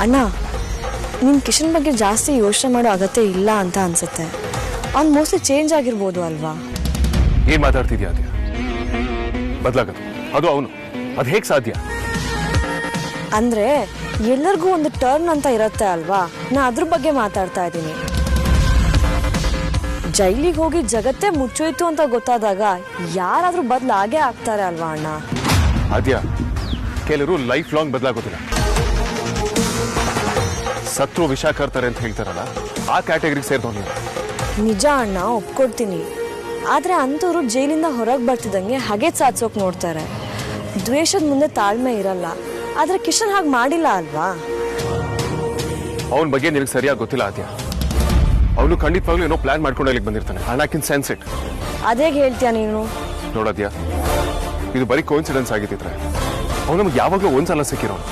ಅಣ್ಣ ನಿನ್ನ ಕಿಶನ್ ಬಗ್ಗೆ ಜಾಸ್ತಿ ಯೋಚನೆ ಮಾಡೋ ಅಗತ್ಯ ಇಲ್ಲ ಅಂತ ಅನ್ಸುತ್ತೆ. ಅವ್ನು ಮೋಸ್ಟ್ಲಿ ಚೇಂಜ್ ಆಗಿರ್ಬೋದು ಅಲ್ವಾ? ಏನ್ ಮಾತಾಡ್ತಿದ್ಯಾ? ಅದ್ಯಾ ಬದಲಾಗದು ಅದು ಅವನು, ಅದು ಹೇಗೆ ಸಾಧ್ಯ? ಅಂದ್ರೆ ಎಲ್ಲರಿಗೂ ಒಂದು ಟರ್ನ್ ಅಂತ ಇರುತ್ತೆ ಅಲ್ವಾ, ನಾ ಅದ್ರ ಬಗ್ಗೆ ಮಾತಾಡ್ತಾ ಇದ್ದೀನಿ. ಜೈಲಿಗೆ ಹೋಗಿ ಜಗತ್ತೇ ಮುಚ್ಚೋಯ್ತು ಅಂತ ಗೊತ್ತಾದಾಗ ಯಾರಾದ್ರೂ ಬದಲಾಗೇ ಆಗ್ತಾರೆ ಅಲ್ವಾ ಅಣ್ಣ? ಅದ್ಯಾ ಕೆಲವರು ಲೈಫ್ ಲಾಂಗ್ ಬದಲಾಗೋದಿಲ್ಲ. ಸತ್ರು ವಿಷ ಕರ್ತಾರೆ ಅಂತ ಹೇಳ್ತಾರಲ್ಲ, ಆ ಕ್ಯಾಟಗರಿಗೆ ಸೇರಿದವನು. ನಿಜ ಅಣ್ಣ, ಒಪ್ಕೊಡ್ತೀನಿ. ಆದ್ರೆ ಅಂಥವ್ರು ಜೈಲಿಂದ ಹೊರಗೆ ಬರ್ತಿದ್ದಂಗೆ ಹಾಗೆ ಸಾಧಿಸೋಕೆ ನೋಡ್ತಾರೆ. ದ್ವೇಷದ ಮುಂದೆ ತಾಳ್ಮೆ ಇರಲ್ಲ. ಆದ್ರೆ ಕಿಶನ್ ಹಾಗೆ ಮಾಡಿಲ್ಲ ಅಲ್ವಾ? ಅವನ ಬಗ್ಗೆ ನಿನಗೆ ಸರಿಯಾಗಿ ಗೊತ್ತಿಲ್ಲ ಅದ್ಯಾ. ಅವನು ಖಂಡಿತವಾಗ್ಲೂ ಏನೋ ಪ್ಲಾನ್ ಮಾಡ್ಕೊಂಡು ಅಲ್ಲಿಗೆ ಬಂದಿರ್ತಾನೆ. ಹಣಕ್ಕಿಂತ ಸೆನ್ಸ್ ಇಟ್. ಅದೇಗೆ ಹೇಳ್ತೀಯ ನೀನು? ನೋಡದ್ಯಾ, ಇದು ಬರೀ ಕೋಇನ್ಸಿಡೆನ್ಸ್ ಆಗಿದ್ದಿದ್ರೆ ಅವನು ನಮ್ಗೆ ಯಾವಾಗಲೂ ಒಂದ್ಸಲ ಸಿಕ್ಕಿರೋನು.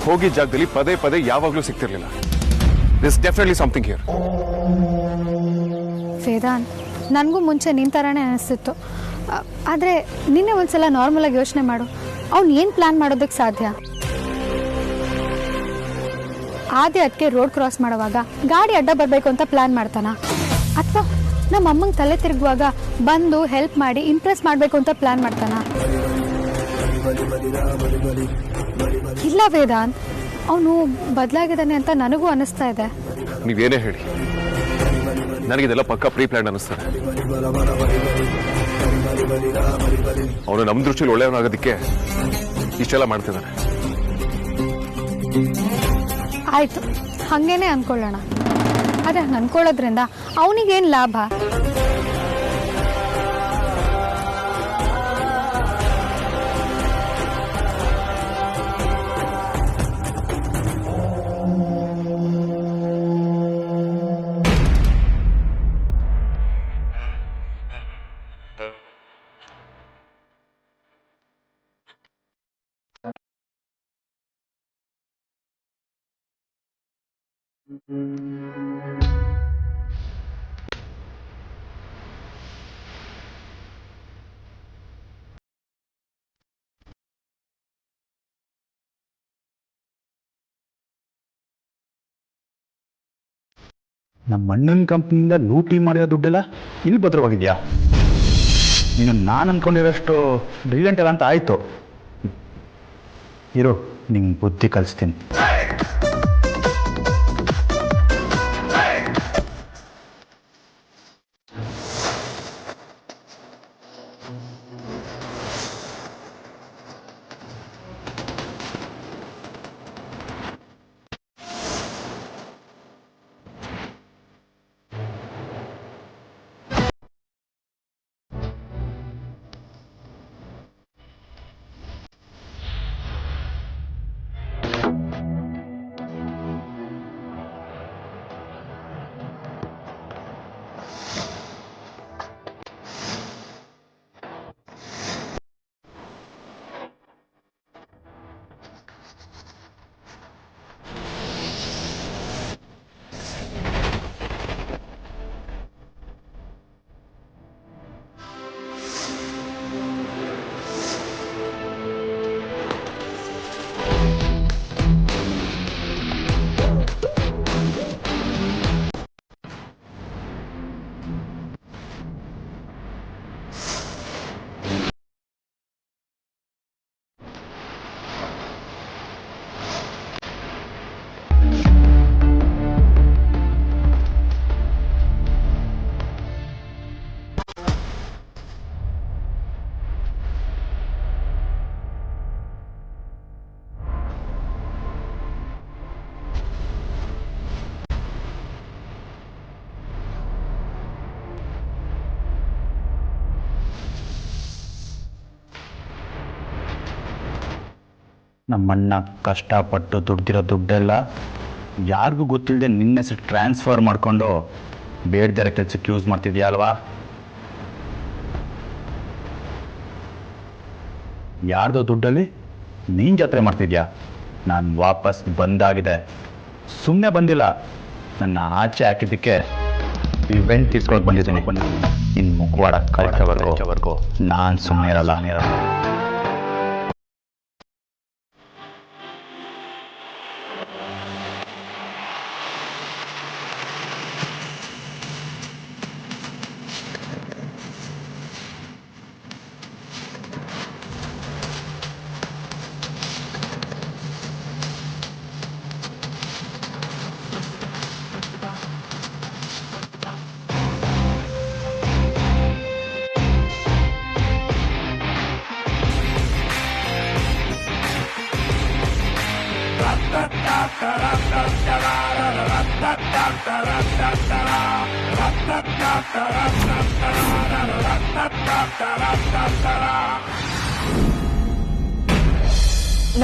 ಹೋಗಿ ಜಾಗದಲ್ಲಿ ಪದೇ ಪದೇ ಯಾವಾಗಲೂ ಸಿಗ್ತಿರ್ಲಿಲ್ಲ. This definitely something here. Vedant, ನನಗೂ ಮುಂಚೆ ನಿನ್ನ ಥರನೇ ಅನಿಸ್ತಿತ್ತು. ಆದರೆ ನಿನ್ನೆ ಒಂದ್ಸಲ ನಾರ್ಮಲಾಗಿ ಯೋಚನೆ ಮಾಡು. ಅವ್ನು ಏನು ಪ್ಲ್ಯಾನ್ ಮಾಡೋದಕ್ಕೆ ಸಾಧ್ಯ? ಆದಿ ಅದಕ್ಕೆ ರೋಡ್ ಕ್ರಾಸ್ ಮಾಡುವಾಗ ಗಾಡಿ ಅಡ್ಡ ಬರಬೇಕು ಅಂತ ಪ್ಲ್ಯಾನ್ ಮಾಡ್ತಾನ? ಅಥವಾ ನಮ್ಮ ಅಮ್ಮಂಗೆ ತಲೆ ತಿರುಗುವಾಗ ಬಂದು ಹೆಲ್ಪ್ ಮಾಡಿ ಇಂಪ್ರೆಸ್ ಮಾಡಬೇಕು ಅಂತ ಪ್ಲ್ಯಾನ್ ಮಾಡ್ತಾನ? ಇಲ್ಲ ವೇದಾಂತ್, ಅವನು ಬದಲಾಗಿದ್ದಾನೆ ಅಂತ ನನಗೂ ಅನ್ನಿಸ್ತಾ ಇದೆ. ನೀವೇನೇ ಹೇಳಿ, ನನಗಿದೆಲ್ಲ ಪಕ್ಕ ಪ್ರೀ ಪ್ಲಾನ್ ಅನ್ನಿಸ್ತಾರೆ. ಅವನು ನಮ್ಮ ದೃಷ್ಟಿಯಲ್ಲಿ ಒಳ್ಳೆಯವನಾಗೋದಕ್ಕೆ ಇಷ್ಟೆಲ್ಲ ಮಾಡ್ತಿದ್ದಾನೆ. ಆಯಿತು, ಹಾಗೇನೆ ಅಂದ್ಕೊಳ್ಳೋಣ. ಆದರೆ ಹಂಗೆ ಅಂದ್ಕೊಳ್ಳೋದ್ರಿಂದ ಅವನಿಗೇನು ಲಾಭ? ನಮ್ಮ ಅಣ್ಣನ ಕಂಪ್ನಿಯಿಂದ ಲೂಟಿ ಮಾಡಿರೋ ದುಡ್ಡೆಲ್ಲ ಇಲ್ಲಿ ಭದ್ರವಾಗಿದೆಯಾ? ನೀನು ನಾನು ಅಂದ್ಕೊಂಡಿರೋಷ್ಟು ಬ್ರಿಲಿಯಂಟ್ ಎಲ್ಲ ಅಂತ ಆಯಿತು. ಇರು, ನಿಂಗೆ ಬುದ್ಧಿ ಕಲಿಸ್ತೀನಿ. ನಮ್ಮಣ್ಣ ಕಷ್ಟಪಟ್ಟು ದುಡ್ದಿರೋ ದುಡ್ಡೆಲ್ಲ ಯಾರಿಗೂ ಗೊತ್ತಿಲ್ಲದೆ ನಿನ್ನ ಹೆಸರು ಟ್ರಾನ್ಸ್ಫರ್ ಮಾಡಿಕೊಂಡು ಬೇಡದಿರೋ ಕೆಲಸಕ್ಕೆ ಯೂಸ್ ಮಾಡ್ತಿದ್ಯಾ ಅಲ್ವಾ? ಯಾರ್ದೋ ದುಡ್ಡಲ್ಲಿ ನೀನು ಜಾತ್ರೆ ಮಾಡ್ತಿದ್ಯಾ? ನಾನು ವಾಪಸ್ ಬಂದಾಗಿದೆ, ಸುಮ್ಮನೆ ಬಂದಿಲ್ಲ. ನನ್ನ ಆಚೆ ಹಾಕಿದ್ದಕ್ಕೆ ಇವೆಂಟ್ ತೀರ್ಸ್ಕೊಳಕ್ಕೆ ಬಂದಿದ್ದೀನಿ. ಇನ್ನು ಮುಖವಾಡ ಕಳ್ಸೋವರೆಗೂ ನಾನು ಸುಮ್ಮನೆ ಇರಲ್ಲ.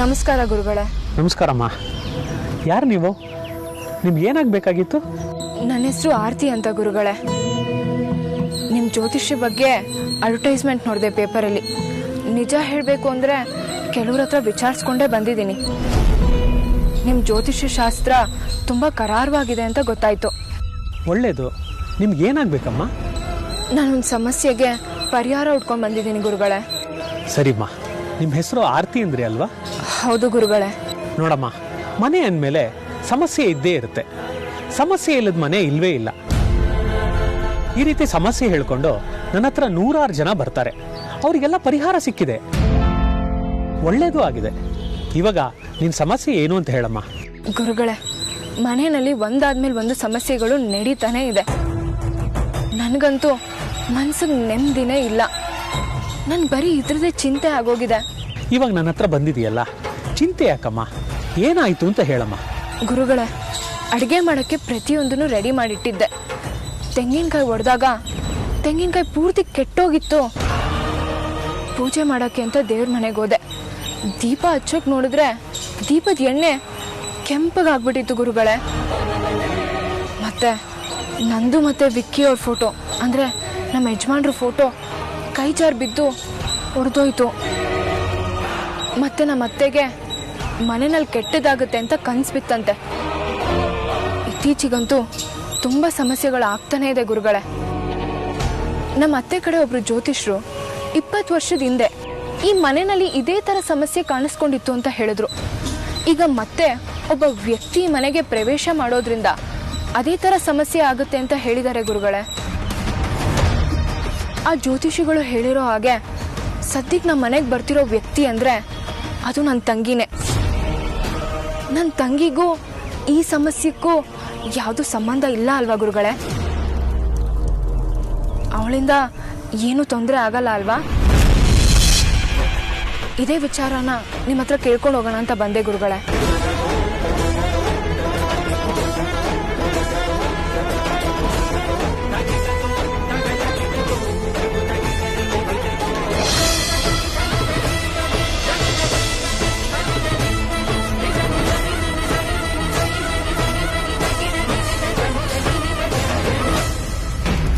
ನಮಸ್ಕಾರ ಗುರುಗಳೇ. ನಮಸ್ಕಾರಮ್ಮ. ಯಾರು ನೀವು? ನಿಮ್ಗೆ ಏನಾಗಬೇಕಾಗಿತ್ತು? ನನ್ನ ಹೆಸರು ಆರತಿ ಅಂತ ಗುರುಗಳೇ. ನಿಮ್ಮ ಜ್ಯೋತಿಷ್ಯ ಬಗ್ಗೆ ಅಡ್ವರ್ಟೈಸ್ಮೆಂಟ್ ನೋಡಿದೆ ಪೇಪರಲ್ಲಿ. ನಿಜ ಹೇಳಬೇಕು ಅಂದರೆ ಕೆಲವ್ರ ಹತ್ರ ವಿಚಾರಿಸ್ಕೊಂಡೇ ಬಂದಿದ್ದೀನಿ. ನಿಮ್ಮ ಜ್ಯೋತಿಷ್ಯ ಶಾಸ್ತ್ರ ತುಂಬ ಕರಾರವಾಗಿದೆ ಅಂತ ಗೊತ್ತಾಯಿತು. ಒಳ್ಳೆಯದು. ನಿಮ್ಗೆ ಏನಾಗಬೇಕಮ್ಮ? ನಾನೊಂದು ಸಮಸ್ಯೆಗೆ ಪರಿಹಾರ ಹುಡ್ಕೊಂಡು ಬಂದಿದ್ದೀನಿ ಗುರುಗಳೇ. ಸರಿಮ್ಮ, ನಿಮ್ಮ ಹೆಸರು ಆರತಿ ಅಂದ್ರಿ ಅಲ್ವಾ? ಹೌದು ಗುರುಗಳೇ. ನೋಡಮ್ಮ, ಮನೆ ಅಂದಮೇಲೆ ಸಮಸ್ಯೆ ಇದ್ದೇ ಇರುತ್ತೆ. ಸಮಸ್ಯೆ ಇಲ್ಲದ ಮನೆ ಇಲ್ವೇ ಇಲ್ಲ. ಈ ರೀತಿ ಸಮಸ್ಯೆ ಹೇಳ್ಕೊಂಡು ನನ್ನ ಹತ್ರ 100 ಜನ ಬರ್ತಾರೆ. ಅವರಿಗೆಲ್ಲ ಪರಿಹಾರ ಸಿಕ್ಕಿದೆ, ಒಳ್ಳೇದು ಆಗಿದೆ. ಇವಾಗ ನಿನ್ನ ಸಮಸ್ಯೆ ಏನು ಅಂತ ಹೇಳಮ್ಮ. ಗುರುಗಳೇ, ಮನೆಯಲ್ಲಿ ಒಂದಾದ್ಮೇಲೆ ಒಂದು ಸಮಸ್ಯೆಗಳು ನಡೀತಾನೆ ಇದೆ. ನನಗಂತೂ ಮನ್ಸಿಗೆ ನೆಮ್ಮದಿನೇ ಇಲ್ಲ. ನನ್ ಬರೀ ಇದ್ರದೇ ಚಿಂತೆ ಆಗೋಗಿದೆ. ಇವಾಗ ನನ್ನ ಹತ್ರ ಬಂದಿದೆಯಲ್ಲ, ಚಿಂತೆ ಯಾಕಮ್ಮ? ಏನಾಯ್ತು ಅಂತ ಹೇಳಮ್ಮ. ಗುರುಗಳೇ, ಅಡುಗೆ ಮಾಡೋಕ್ಕೆ ಪ್ರತಿಯೊಂದನ್ನು ರೆಡಿ ಮಾಡಿಟ್ಟಿದ್ದೆ. ತೆಂಗಿನಕಾಯಿ ಒಡೆದಾಗ ತೆಂಗಿನಕಾಯಿ ಪೂರ್ತಿ ಕೆಟ್ಟೋಗಿತ್ತು. ಪೂಜೆ ಮಾಡೋಕ್ಕೆ ಅಂತ ದೇವ್ರ ಮನೆಗೆ ಹೋದೆ. ದೀಪ ಹಚ್ಚೋಕೆ ನೋಡಿದ್ರೆ ದೀಪದ ಎಣ್ಣೆ ಕೆಂಪಗಾಗ್ಬಿಟ್ಟಿತ್ತು ಗುರುಗಳೇ. ಮತ್ತೆ ನಂದು ಮತ್ತೆ ವಿಕ್ಕಿ ಅವ್ರ ಫೋಟೋ, ಅಂದರೆ ನಮ್ಮ ಯಜಮಾನ್ರ ಫೋಟೋ ಕೈ ಜಾರ್ ಬಿದ್ದು ಹೊಡೆದೋಯ್ತು. ಮತ್ತೆ ನಮ್ಮ ಅತ್ತೆಗೆ ಮನೆಯಲ್ಲಿ ಕೆಟ್ಟದಾಗುತ್ತೆ ಅಂತ ಕನ್ಸು ಬಿತ್ತಂತೆ. ಇತ್ತೀಚೆಗಂತೂ ತುಂಬ ಸಮಸ್ಯೆಗಳು ಆಗ್ತಾನೇ ಇದೆ ಗುರುಗಳೇ. ನಮ್ಮ ಅತ್ತೆ ಕಡೆ ಒಬ್ರು ಜ್ಯೋತಿಷ್ರು 20 ವರ್ಷದ ಹಿಂದೆ ಈ ಮನೆಯಲ್ಲಿ ಇದೇ ಥರ ಸಮಸ್ಯೆ ಕಾಣಿಸ್ಕೊಂಡಿತ್ತು ಅಂತ ಹೇಳಿದ್ರು. ಈಗ ಮತ್ತೆ ಒಬ್ಬ ವ್ಯಕ್ತಿ ಮನೆಗೆ ಪ್ರವೇಶ ಮಾಡೋದ್ರಿಂದ ಅದೇ ಥರ ಸಮಸ್ಯೆ ಆಗುತ್ತೆ ಅಂತ ಹೇಳಿದ್ದಾರೆ ಗುರುಗಳೇ. ಆ ಜ್ಯೋತಿಷಿಗಳು ಹೇಳಿರೋ ಹಾಗೆ ಸದ್ಯಕ್ಕೆ ನಮ್ಮ ಮನೆಗೆ ಬರ್ತಿರೋ ವ್ಯಕ್ತಿ ಅಂದರೆ ಅದು ನನ್ನ ತಂಗಿನೇ. ನನ್ನ ತಂಗಿಗೂ ಈ ಸಮಸ್ಯೆಗೂ ಯಾವುದು ಸಂಬಂಧ ಇಲ್ಲ ಅಲ್ವಾ ಗುರುಗಳೇ? ಅವಳಿಂದ ಏನೂ ತೊಂದರೆ ಆಗಲ್ಲ ಅಲ್ವಾ? ಇದೇ ವಿಚಾರನ ನಿಮ್ಮ ಹತ್ರ ಕೇಳ್ಕೊಂಡು ಹೋಗೋಣ ಅಂತ ಬಂದೆ ಗುರುಗಳೇ.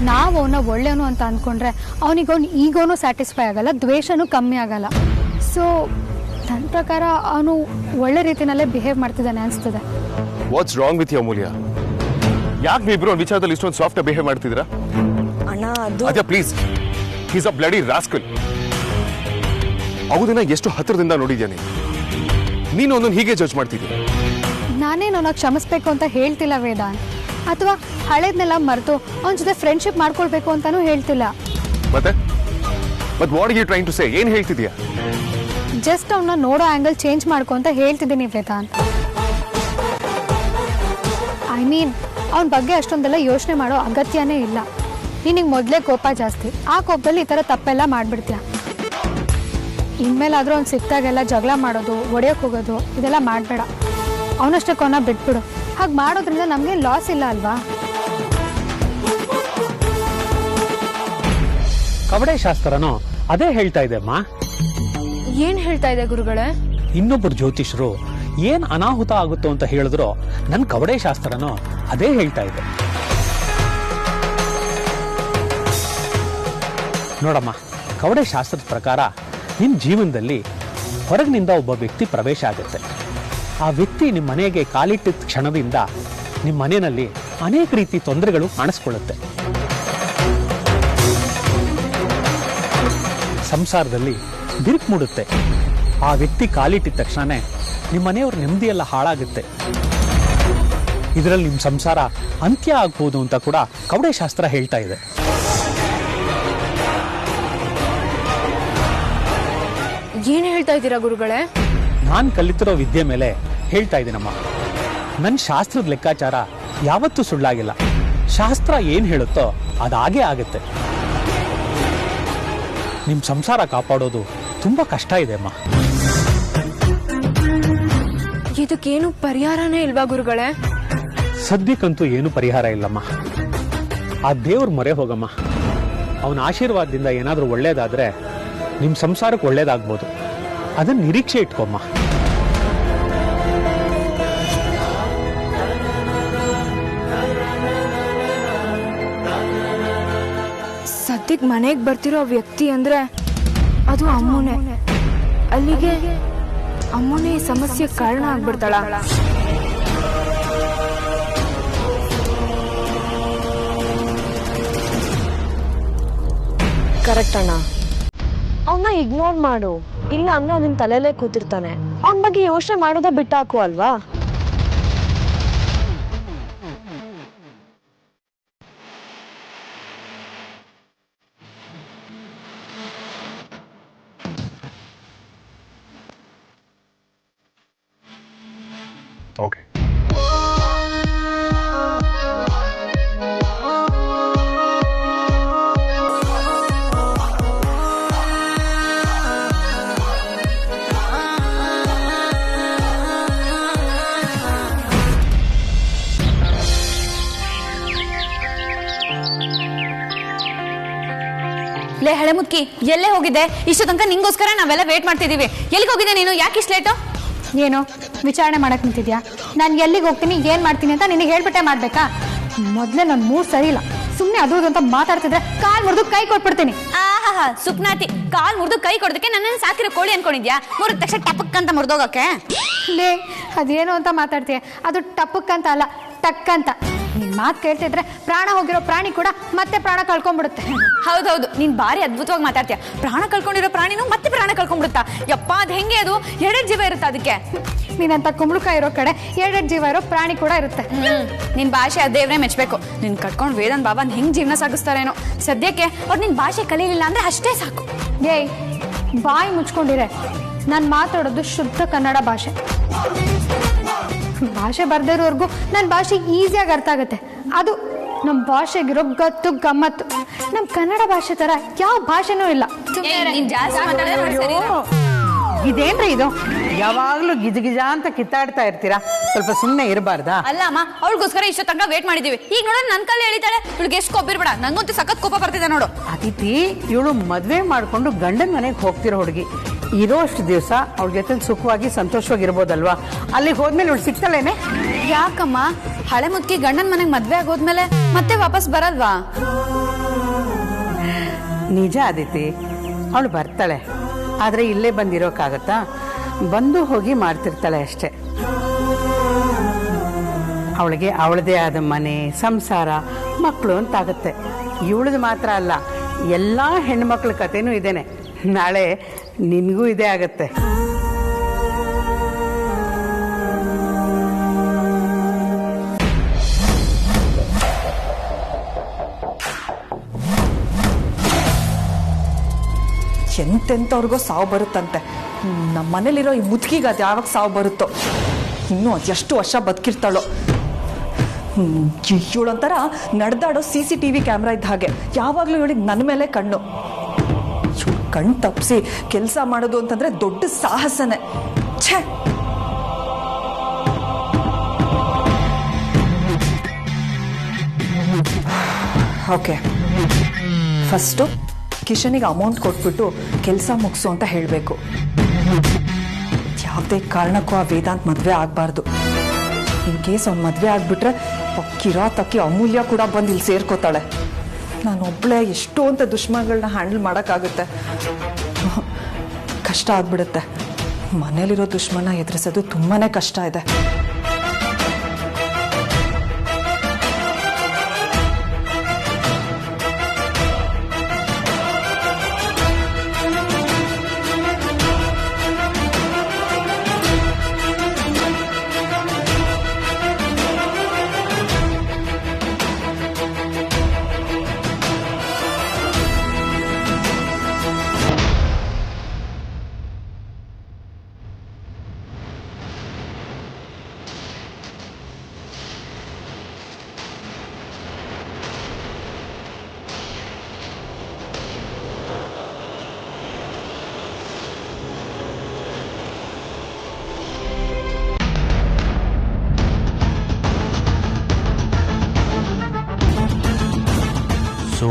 ನಾವು ಅವನ ಒಳ್ಳೆಯವನು ಅಂತ ಅಂದ್ಕೊಂಡ್ರೆ ಅವನಿಗವನು ಈಗೋನು ಸ್ಯಾಟಿಸ್ಫೈ ಆಗಲ್ಲ, ದ್ವೇಷನೂ ಕಮ್ಮಿ ಆಗಲ್ಲ. ಸೊ ನನ್ನ ಪ್ರಕಾರ ಅವನು ಒಳ್ಳೆ ರೀತಿನಲ್ಲೇ ಬಿಹೇವ್ ಮಾಡ್ತಿದ್ದಾನೆ ಅನಿಸ್ತದೆ. ವಾಟ್ಸ್ ರಾಂಗ್ ವಿತ್ ಯು ಅಮೂಲ್ಯ? ಯಾಕೆ ನೀವಿಬ್ರು ಒಂದು ವಿಚಾರದಲ್ಲಿ ಇಷ್ಟೊಂದು ಸಾಫ್ಟ್ ಬಿಹೇವ್ ಮಾಡ್ತಿದ್ದೀರಾ? ಅಣ್ಣ ಅದು ಅದ್ಯಾ please, is a bloody rascal. ಅವದನ್ನ ಎಷ್ಟು ಹತ್ತಿರದಿಂದ ನೋಡಿದ್ಯಾ ನೀನು ಒಂದೊಂದು ಹೀಗೆ ಜಡ್ಜ್ ಮಾಡ್ತಿದ್ದೀಯ. ನಾನೇನು ಅವನ ಕ್ಷಮಿಸ್ಬೇಕು ಅಂತ ಹೇಳ್ತಿಲ್ಲ ವೇದಾಂತ್, ಅಥವಾ ಹಳೇದ್ನೆಲ್ಲ ಮರೆತು ಅವನ ಜೊತೆ ಫ್ರೆಂಡ್ಶಿಪ್ ಮಾಡ್ಕೊಳ್ಬೇಕು ಅಂತಾನೂ ಹೇಳ್ತಿಲ್ಲ. ಮತ್ತೆ what you trying to say? ಏನು ಹೇಳ್ತಿದ್ಯಾ? ಜಸ್ಟ್ ಅವನ್ನ ನೋಡೋ ಆ್ಯಂಗಲ್ ಚೇಂಜ್ ಮಾಡ್ಕೊ ಅಂತ ಹೇಳ್ತಿದ್ದೀನಿ ವೇದಾಂತ್. ಐ ಮೀನ್ ಅವನ ಬಗ್ಗೆ ಅಷ್ಟೊಂದೆಲ್ಲ ಯೋಚನೆ ಮಾಡೋ ಅಗತ್ಯನೇ ಇಲ್ಲ. ನಿನಗೆ ಮೊದಲೇ ಕೋಪ ಜಾಸ್ತಿ, ಆ ಕೋಪದಲ್ಲಿ ಈ ಥರ ತಪ್ಪೆಲ್ಲ ಮಾಡಿಬಿಡ್ತೀಯ. ಇನ್ಮೇಲಾದರೂ ಅವ್ನು ಸಿಕ್ತಾಗೆಲ್ಲ ಜಗಳ ಮಾಡೋದು, ಒಡೆಯೋಕೆ ಹೋಗೋದು ಇದೆಲ್ಲ ಮಾಡಬೇಡ. ಅವನಷ್ಟಕ್ಕೆ ಅವನ್ನ ಬಿಟ್ಬಿಡು. ಹಾಗೆ ಮಾಡೋದ್ರಿಂದ ನಮಗೆ ಲಾಸ್ ಇಲ್ಲ ಅಲ್ವಾ? ಕವಡೆ ಶಾಸ್ತ್ರನೋ ಅದೇ ಹೇಳ್ತಾ ಇದೆ ಅಮ್ಮ. ಏನ್ ಹೇಳ್ತಾ ಇದೆ ಗುರುಗಳೇ? ಇನ್ನೊಬ್ಬರು ಜ್ಯೋತಿಷರು ಏನ್ ಅನಾಹುತ ಆಗುತ್ತೋ ಅಂತ ಹೇಳಿದ್ರು ನನ್ನ ಕವಡೆ ಶಾಸ್ತ್ರನೋ ಅದೇ ಹೇಳ್ತಾ ಇದೆ. ನೋಡಮ್ಮ, ಕವಡೆ ಶಾಸ್ತ್ರದ ಪ್ರಕಾರ ನಿಮ್ಮ ಜೀವನದಲ್ಲಿ ಹೊರಗಿನಿಂದ ಒಬ್ಬ ವ್ಯಕ್ತಿ ಪ್ರವೇಶ ಆಗುತ್ತೆ. ಆ ವ್ಯಕ್ತಿ ನಿಮ್ಮ ಮನೆಗೆ ಕಾಲಿಟ್ಟಿದ ಕ್ಷಣದಿಂದ ನಿಮ್ಮ ಮನೆಯಲ್ಲಿ ಅನೇಕ ರೀತಿ ತೊಂದರೆಗಳು ಕಾಣಿಸ್ಕೊಳ್ಳುತ್ತೆ. ಸಂಸಾರದಲ್ಲಿ ಬಿರುಕು ಮೂಡುತ್ತೆ. ಆ ವ್ಯಕ್ತಿ ಕಾಲಿಟ್ಟಿದ ತಕ್ಷಣನೇ ನಿಮ್ಮ ಮನೆಯವ್ರ ನೆಮ್ಮದಿಯೆಲ್ಲ ಹಾಳಾಗುತ್ತೆ. ಇದರಲ್ಲಿ ನಿಮ್ಮ ಸಂಸಾರ ಅಂತ್ಯ ಆಗ್ಬೋದು ಅಂತ ಕೂಡ ಕವಡೆ ಶಾಸ್ತ್ರ ಹೇಳ್ತಾ ಇದೆ. ಏನ್ ಹೇಳ್ತಾ ಇದ್ದೀರಾ ಗುರುಗಳೇ? ನಾನು ಕಲಿತಿರೋ ವಿದ್ಯೆ ಮೇಲೆ ಹೇಳ್ತಾ ಇದ್ದೀನಮ್ಮ. ನನ್ನ ಶಾಸ್ತ್ರದ ಲೆಕ್ಕಾಚಾರ ಯಾವತ್ತೂ ಸುಳ್ಳಾಗಿಲ್ಲ. ಶಾಸ್ತ್ರ ಏನು ಹೇಳುತ್ತೋ ಅದಾಗೇ ಆಗುತ್ತೆ. ನಿಮ್ಮ ಸಂಸಾರ ಕಾಪಾಡೋದು ತುಂಬ ಕಷ್ಟ ಇದೆ ಅಮ್ಮ. ಇದಕ್ಕೇನು ಪರಿಹಾರನೇ ಇಲ್ವಾ ಗುರುಗಳೇ? ಸದ್ಯಕ್ಕಂತೂ ಏನು ಪರಿಹಾರ ಇಲ್ಲಮ್ಮ. ಆ ದೇವ್ರ ಮೊರೆ ಹೋಗಮ್ಮ. ಅವನ ಆಶೀರ್ವಾದದಿಂದ ಏನಾದರೂ ಒಳ್ಳೇದಾದ್ರೆ ನಿಮ್ಮ ಸಂಸಾರಕ್ಕೆ ಒಳ್ಳೇದಾಗ್ಬೋದು. ಅದನ್ನ ನಿರೀಕ್ಷೆ ಇಟ್ಕೊಮ್ಮ. ಸದ್ಯಕ್ಕೆ ಮನೆಗೆ ಬರ್ತಿರೋ ವ್ಯಕ್ತಿ ಅಂದ್ರೆ ಅದು ಅಮ್ಮನೇ. ಅಲ್ಲಿಗೆ ಅಮ್ಮನೇ ಈ ಸಮಸ್ಯೆ ಕಾರಣ ಆಗ್ಬಿಡ್ತಾಳ. ಕರೆಕ್ಟ್ ಅಣ್ಣ. ಅವನ್ನ ಇಗ್ನೋರ್ ಮಾಡು, ಇಲ್ಲ ಅಂದ್ರೆ ನಿನ್ ತಲೆಯಲ್ಲೇ ಕೂತಿರ್ತಾನೆ. ಅವನ ಬಗ್ಗೆ ಯೋಚನೆ ಮಾಡೋದೇ ಬಿಟ್ಟಾಕು ಅಲ್ವಾ? ಓಕೆ. ಲೇ ಹಳೆ ಮುದ್ಕಿ, ಎಲ್ಲೇ ಹೋಗಿದ್ದೆ? ಇಷ್ಟು ತನಕ ನಿಂಗೋಸ್ಕರ ನಾವೆಲ್ಲ ವೇಟ್ ಮಾಡ್ತಿದೀವಿ. ಎಲ್ಲಿಗೆ ಹೋಗಿದ್ದೆ ನೀನು? ಯಾಕೆ ಇಷ್ಟು ಲೇಟು? ಏನು ವಿಚಾರಣೆ ಮಾಡಕ್ ನಿಂತಿದ್ಯಾ? ನಾನು ಎಲ್ಲಿಗೆ ಹೋಗ್ತೀನಿ, ಏನು ಮಾಡ್ತೀನಿ ಅಂತ ನಿನಗೆ ಹೇಳ್ಬಿಟ್ಟೆ ಮಾಡ್ಬೇಕಾ? ಮೊದಲೇ ನನ್ನ ಮೂಡ್ ಸರಿ ಇಲ್ಲ. ಸುಮ್ಮನೆ ಅದು ಅಂತ ಮಾತಾಡ್ತಿದ್ರೆ ಕಾಲ್ ಮುರಿದು ಕೈ ಕೊಟ್ಬಿಡ್ತೀನಿ. ಆಹಾ ಸುಪ್ನಾತಿ, ಕಾಲ್ ಮುರಿದು ಕೈ ಕೊಡೋದಕ್ಕೆ ನನ್ನನ್ನು ಸಾಕಿರೋ ಕೋಳಿ ಅನ್ಕೊಂಡಿದ್ಯಾ? ಮುರಿದ ತಕ್ಷಣ ಟಪಕ್ ಅಂತ ಮುರಿದೋಗಕ್ಕೆ? ಲೇ ಅದೇನು ಅಂತ ಮಾತಾಡ್ತೀಯ? ಅದು ಟಪಕ್ ಅಂತ ಅಲ್ಲ, ಟಕ್ ಅಂತ. ನಿನ್ ಮಾತು ಕೇಳ್ತಿದ್ರೆ ಪ್ರಾಣ ಹೋಗಿರೋ ಪ್ರಾಣಿ ಕೂಡ ಮತ್ತೆ ಪ್ರಾಣ ಕಳ್ಕೊಂಡ್ಬಿಡುತ್ತೆ. ಹೌದೌದು, ನೀನ್ ಬಾರಿ ಅದ್ಭುತವಾಗಿ ಮಾತಾಡ್ತೀಯ. ಪ್ರಾಣ ಕಳ್ಕೊಂಡಿರೋ ಪ್ರಾಣಿನೂ ಮತ್ತೆ ಪ್ರಾಣ ಕಳ್ಕೊಂಡ್ಬಿಡುತ್ತಾ? ಯಪ್ಪ, ಅದ್ ಹೆಂಗೆ? ಅದು ಎರಡೆರಡು ಜೀವ ಇರುತ್ತೆ ಅದಕ್ಕೆ. ನೀನಂತ ಕುಂಬಳಕಾಯಿ ಇರೋ ಕಡೆ ಎರಡೆರಡು ಜೀವ ಇರೋ ಪ್ರಾಣಿ ಕೂಡ ಇರುತ್ತೆ. ನಿನ್ ಭಾಷೆ ದೇವ್ರೆ ಮೆಚ್ಬೇಕು. ನಿನ್ ಕಟ್ಕೊಂಡು ವೇದನ್ ಬಾಬಾ ಹೆಂಗ್ ಜೀವನ ಸಾಗಿಸ್ತಾರೇನೋ. ಸದ್ಯಕ್ಕೆ ಅವ್ರು ನಿನ್ ಭಾಷೆ ಕಲೀಲಿಲ್ಲ ಅಂದ್ರೆ ಅಷ್ಟೇ ಸಾಕು. ಏಯ್, ಬಾಯಿ ಮುಚ್ಕೊಂಡಿರೆ. ನಾನು ಮಾತಾಡೋದು ಶುದ್ಧ ಕನ್ನಡ ಭಾಷೆ. ಭಾಷೆ ಬರ್ದಿರೋರ್ಗು ನನ್ನ ಭಾಷೆ ಈಸಿಯಾಗಿ ಅರ್ಥ ಆಗುತ್ತೆ. ಅದು ನಮ್ಮ ಭಾಷೆಗಿರೋ ಗತ್ತು ಗಮ್ಮತ್ತು. ನಮ್ಮ ಕನ್ನಡ ಭಾಷೆ ತರ ಯಾವ ಭಾಷೆನೂ ಇಲ್ಲ. ನೀನ್ ಜಾಸ್ತಿ ಮಾತಾಡಿದ್ರೆ ಸರಿ ಇಲ್ಲ. ಇದೇನ್ರಿ ಇದು? ಯಾವಾಗ್ಲೂ ಗಿಜಗಿಜ ಅಂತ ಕಿತ್ತಾಡ್ತಾ ಇರ್ತೀರಾ, ಸ್ವಲ್ಪ ಸುಮ್ಮನೆ ಇರಬಾರ್ದಾ? ಅಲ್ಲ ಅಮ್ಮ, ಅವಳಿಗೋಸ್ಕರ ಇಷ್ಟು ತನಕ ವೇಟ್ ಮಾಡಿದೀವಿ. ಈಗ ನೋಡ ನನ್ ಕಲ್ಲ ಎಳಿತಾಳೆ. ಇವಳಿಗೆ ಎಷ್ಟು ಕೊಬ್ಬಿರ್ಬೇಡ. ನಂಗಂತೂ ಸಖತ್ ಕೋಪ ಬರ್ತಿದೆ ನೋಡು. ಅತಿಥಿ, ಇವಳು ಮದ್ವೆ ಮಾಡ್ಕೊಂಡು ಗಂಡನ ಮನೆಗೆ ಹೋಗ್ತಿರೋ ಹುಡುಗಿ. ಇರೋ ಅಷ್ಟು ದಿವಸ ಅವಳ ಜೊತೆ ಸುಖವಾಗಿ ಸಂತೋಷವಾಗಿರ್ಬೋದಲ್ವಾ? ಅಲ್ಲಿಗೆ ಹೋದ್ಮೇಲೆ ಇವಳು ಸಿಗ್ತಾಳೇನೆ? ಯಾಕಮ್ಮ? ಹಳೆ ಮುದ್ಕಿ ಗಂಡನ ಮನೆಗೆ ಮದ್ವೆ ಆಗೋದ್ಮೇಲೆ ಮತ್ತೆ ವಾಪಸ್ ಬರಲ್ವಾ? ನಿಜ ಅದಿತಿ, ಅವಳು ಬರ್ತಾಳೆ. ಆದ್ರೆ ಇಲ್ಲೇ ಬಂದಿರೋಕ್ಕಾಗತ್ತಾ? ಬಂದು ಹೋಗಿ ಮಾಡ್ತಿರ್ತಾಳೆ ಅಷ್ಟೆ. ಅವಳಿಗೆ ಅವಳದೇ ಆದ ಮನೆ, ಸಂಸಾರ, ಮಕ್ಕಳು ಅಂತಾಗತ್ತೆ. ಇವಳದು ಮಾತ್ರ ಅಲ್ಲ, ಎಲ್ಲ ಹೆಣ್ಮಕ್ಳ ಕಥೆನೂ ಇದೇನೆ. ನಾಳೆ ನಿನಗೂ ಇದೇ ಆಗತ್ತೆ. ಎಂತೆಂಥವ್ರಿಗೋ ಸಾವು ಬರುತ್ತಂತೆ. ನಮ್ಮ ಮನೇಲಿರೋ ಈ ಮುದುಕಿಗೆ ಅದು ಯಾವಾಗ ಸಾವು ಬರುತ್ತೋ? ಇನ್ನೂ ಎಷ್ಟು ವರ್ಷ ಬದುಕಿರ್ತಾಳೋ? ಇವಳೊಂಥರ ನಡೆದಾಡೋ CCTV ಕ್ಯಾಮ್ರಾ ಇದ್ದ ಹಾಗೆ. ಯಾವಾಗಲೂ ಇವಳಿಗೆ ನನ್ನ ಮೇಲೆ ಕಣ್ಣು. ಕಣ್ಣು ತಪ್ಪಿಸಿ ಕೆಲಸ ಮಾಡೋದು ಅಂತಂದ್ರೆ ದೊಡ್ಡ ಸಾಹಸನೇ. ಛೇ, ಓಕೆ, ಫಸ್ಟು ಕಿಶನಿಗೆ ಅಮೌಂಟ್ ಕೊಟ್ಬಿಟ್ಟು ಕೆಲಸ ಮುಗಿಸು ಅಂತ ಹೇಳಬೇಕು. ಯಾವುದೇ ಕಾರಣಕ್ಕೂ ಆ ವೇದಾಂತ್ ಮದುವೆ ಆಗಬಾರ್ದು. ಇನ್ ಕೇಸ್ ಅವ್ನು ಮದುವೆ ಆಗಿಬಿಟ್ರೆ ಕಿರಾತಕ್ಕಿ ಅಮೂಲ್ಯ ಕೂಡ ಬಂದು ಇಲ್ಲಿ ಸೇರ್ಕೋತಾಳೆ. ನಾನೊಬ್ಬಳೇ ಎಷ್ಟೋ ಅಂತ ದುಶ್ಮನ್ಗಳನ್ನ ಹ್ಯಾಂಡಲ್ ಮಾಡೋಕ್ಕಾಗುತ್ತೆ? ಕಷ್ಟ ಆಗ್ಬಿಡುತ್ತೆ. ಮನೇಲಿರೋ ದುಶ್ಮನ ಎದುರಿಸೋದು ತುಂಬಾ ಕಷ್ಟ ಇದೆ.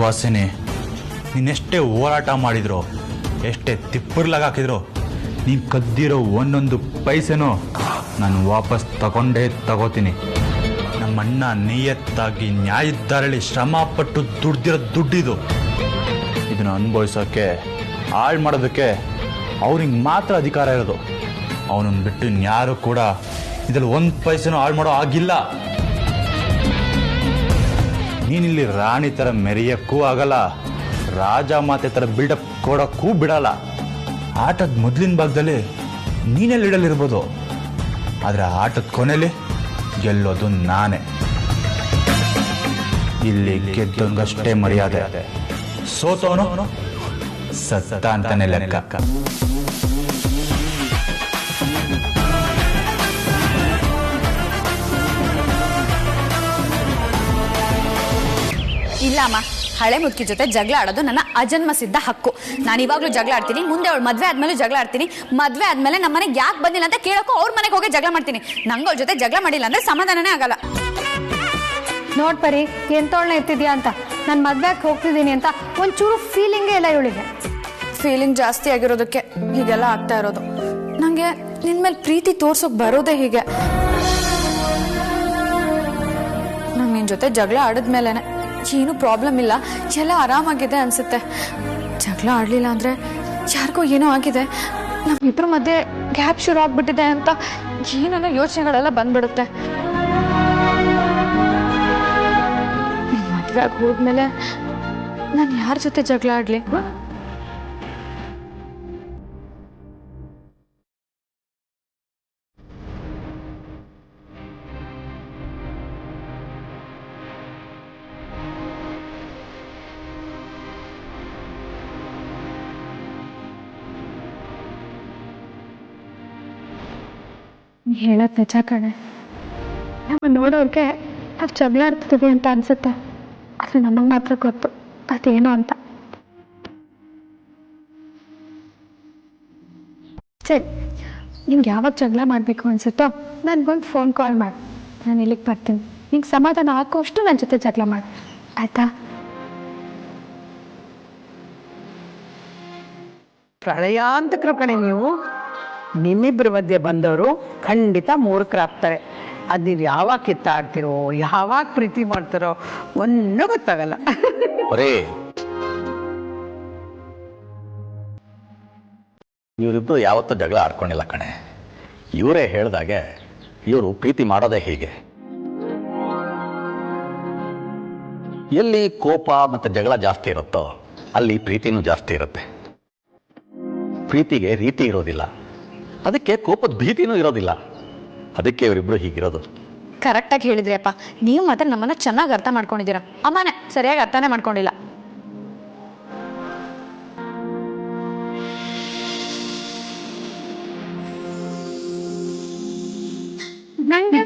ಸುವಾಸಿನಿ, ನೀನೆಷ್ಟೇ ಹೋರಾಟ ಮಾಡಿದ್ರು, ಎಷ್ಟೇ ತಿಪ್ಪರ್ಲಾಗ ಹಾಕಿದ್ರು, ನೀನು ಕದ್ದಿರೋ ಒಂದೊಂದು ಪೈಸೆನೂ ನಾನು ವಾಪಸ್ ತಗೋತೀನಿ. ನಮ್ಮಣ್ಣ ನಿಯತ್ತಾಗಿ ನ್ಯಾಯದಾರಳಿ ಶ್ರಮ ಪಟ್ಟು ದುಡ್ದಿರೋ ದುಡ್ಡಿದು. ಇದನ್ನು ಅನುಭವಿಸೋಕ್ಕೆ, ಹಾಳು ಮಾಡೋದಕ್ಕೆ ಅವ್ರಿಗೆ ಮಾತ್ರ ಅಧಿಕಾರ ಇರೋದು. ಅವನನ್ನು ಬಿಟ್ಟು ಇನ್ಯಾರು ಕೂಡ ಇದರಲ್ಲಿ ಒಂದು ಪೈಸೆನೂ ಹಾಳು ಮಾಡೋ ಆಗಿಲ್ಲ. ನೀನಿಲ್ಲಿ ರಾಣಿ ಥರ ಮೆರೆಯೋಕ್ಕೂ ಆಗಲ್ಲ, ರಾಜ ಮಾತೆ ಥರ ಬಿಲ್ಡಪ್ ಕೊಡೋಕ್ಕೂ ಬಿಡಲ್ಲ. ಆಟದ ಮೊದಲಿನ ಭಾಗದಲ್ಲಿ ನೀನೇ ಲೀಡಲ್ಲಿರ್ಬೋದು, ಆದರೆ ಆಟದ ಕೊನೆಯಲ್ಲಿ ಗೆಲ್ಲೋದು ನಾನೇ. ಇಲ್ಲಿ ಗೆದ್ದೊಂದಷ್ಟೇ ಮರ್ಯಾದೆ, ಸೋತವನು ಸತ್ತ ಅಂತಾನೆ ಲೆಕ್ಕ. ಇಲ್ಲ ಅಮ್ಮ, ಹಳೆ ಮುದುಕಿ ಜೊತೆ ಜಗಳ ಆಡೋದು ನನ್ನ ಅಜನ್ಮ ಸಿದ್ಧ ಹಕ್ಕು. ನಾನು ಇವಾಗಲೂ ಜಗಳ ಆಡ್ತೀನಿ, ಮುಂದೆ ಅವಳು ಮದುವೆ ಆದ್ಮೇಲೆ ಜಗಳ ಆಡ್ತೀನಿ. ಮದುವೆ ಆದ್ಮೇಲೆ ನಮ್ಮ ಮನೆಗೆ ಯಾಕೆ ಬಂದಿಲ್ಲ ಅಂತ ಕೇಳೋಕ್ಕೂ ಅವ್ರ ಮನೆಗೆ ಹೋಗಿ ಜಗಳ ಮಾಡ್ತೀನಿ. ನಂಗೆ ಅವ್ಳ ಜೊತೆ ಜಗಳ ಮಾಡಿಲ್ಲ ಅಂದ್ರೆ ಸಮಾಧಾನನೇ ಆಗಲ್ಲ. ನೋಡ್ ಪರಿ, ಎಂತೋಳ್ನ ಎತ್ತಿದ್ಯಾ ಅಂತ. ನಾನು ಮದ್ವೆಗೆ ಹೋಗ್ತಿದ್ದೀನಿ ಅಂತ ಒಂಚೂರು ಫೀಲಿಂಗೇ ಇಲ್ಲ ಇವಳಿಗೆ. ಫೀಲಿಂಗ್ ಜಾಸ್ತಿ ಆಗಿರೋದಕ್ಕೆ ಹೀಗೆಲ್ಲ ಆಗ್ತಾ ಇರೋದು. ನನಗೆ ನಿನ್ನ ಮೇಲೆ ಪ್ರೀತಿ ತೋರ್ಸೋಕೆ ಬರೋದೇ ಹೀಗೆ. ನಾನು ನಿನ್ನ ಜೊತೆ ಜಗಳ ಆಡಿದ್ಮೇಲೆ ಏನು ಪ್ರಾಬ್ಲಮ್ ಇಲ್ಲ, ಎಲ್ಲ ಆರಾಮಾಗಿದೆ ಅನ್ಸುತ್ತೆ. ಜಗಳ ಆಡಲಿಲ್ಲ ಅಂದರೆ ಯಾರಿಗೂ ಏನೋ ಆಗಿದೆ, ನಮ್ಮಿಬ್ಬರ ಮಧ್ಯೆ ಗ್ಯಾಪ್ ಶುರು ಆಗ್ಬಿಟ್ಟಿದೆ ಅಂತ ಏನೆಲ್ಲ ಯೋಚನೆಗಳೆಲ್ಲ ಬಂದ್ಬಿಡುತ್ತೆ. ಮದುವೆಗೆ ಹೋದ್ಮೇಲೆ ನಾನು ಯಾರ ಜೊತೆ ಜಗಳ ಆಡಲಿ? ಹೇಳೋದು ನಿಜ ಕಣೆ. ನಮ್ಮ ನೋಡೋರಿಗೆ ನಾವು ಜಗಳ ಆಡ್ತಿದ್ದೀವಿ ಅಂತ ಅನ್ಸುತ್ತೆ, ಆದರೆ ನಮಗೆ ಮಾತ್ರ ಗೊತ್ತು ಅದೇನು ಅಂತ. ಸರಿ, ನಿಮ್ಗೆ ಯಾವಾಗ ಜಗಳ ಮಾಡಬೇಕು ಅನ್ಸುತ್ತೋ ನನಗೊಂದು ಫೋನ್ ಕಾಲ್ ಮಾಡಿ, ನಾನು ಇಲ್ಲಿಗೆ ಬರ್ತೀನಿ. ನಿಂಗೆ ಸಮಾಧಾನ ಹಾಕೋಷ್ಟು ನನ್ನ ಜೊತೆ ಜಗಳ ಮಾಡಿ, ಆಯಿತಾ? ಪ್ರಳಯಾಂತಕರು ಕಣೆ ನೀವು. ನಿಮ್ಮಿಬ್ಬರ ಮಧ್ಯೆ ಬಂದವರು ಖಂಡಿತ ಮೂರ್ಖರಾಗ್ತಾರೆ. ಅದು ನೀವು ಯಾವಾಗ ಕಿತ್ತಾಡ್ತಿರೋ, ಯಾವಾಗ ಪ್ರೀತಿ ಮಾಡ್ತಾರೋ ಒಂದೂ ಗೊತ್ತಾಗಲ್ಲ. ಬರೇ ಇವರಿಬ್ಬರು ಯಾವತ್ತೂ ಜಗಳ ಆಡ್ಕೊಂಡಿಲ್ಲ ಕಣೆ. ಇವರೇ ಹೇಳ್ದಾಗೆ ಇವರು ಪ್ರೀತಿ ಮಾಡೋದೇ ಹೀಗೆ. ಎಲ್ಲಿ ಕೋಪ ಮತ್ತು ಜಗಳ ಜಾಸ್ತಿ ಇರುತ್ತೋ ಅಲ್ಲಿ ಪ್ರೀತಿನೂ ಜಾಸ್ತಿ ಇರುತ್ತೆ. ಪ್ರೀತಿಗೆ ರೀತಿ ಇರೋದಿಲ್ಲ, ಅದಕ್ಕೆ ಕೋಪದ ಭೀತಿನೂ ಇರೋದಿಲ್ಲ. ಅದಕ್ಕೆ ಇವರಿಬ್ರು ಹೀಗಿರೋದು. ಕರೆಕ್ಟಾಗಿ ಹೇಳಿದ್ರಿ ಅಪ್ಪ. ನೀವು ಮಾತ್ರ ನಮ್ಮನ್ನ ಚೆನ್ನಾಗಿ ಅರ್ಥ ಮಾಡ್ಕೊಂಡಿದ್ದೀರಾ. ಅಮ್ಮನೇ ಸರಿಯಾಗಿ ಅರ್ಥನೇ ಮಾಡ್ಕೊಂಡಿಲ್ಲ. ನಂಗೆ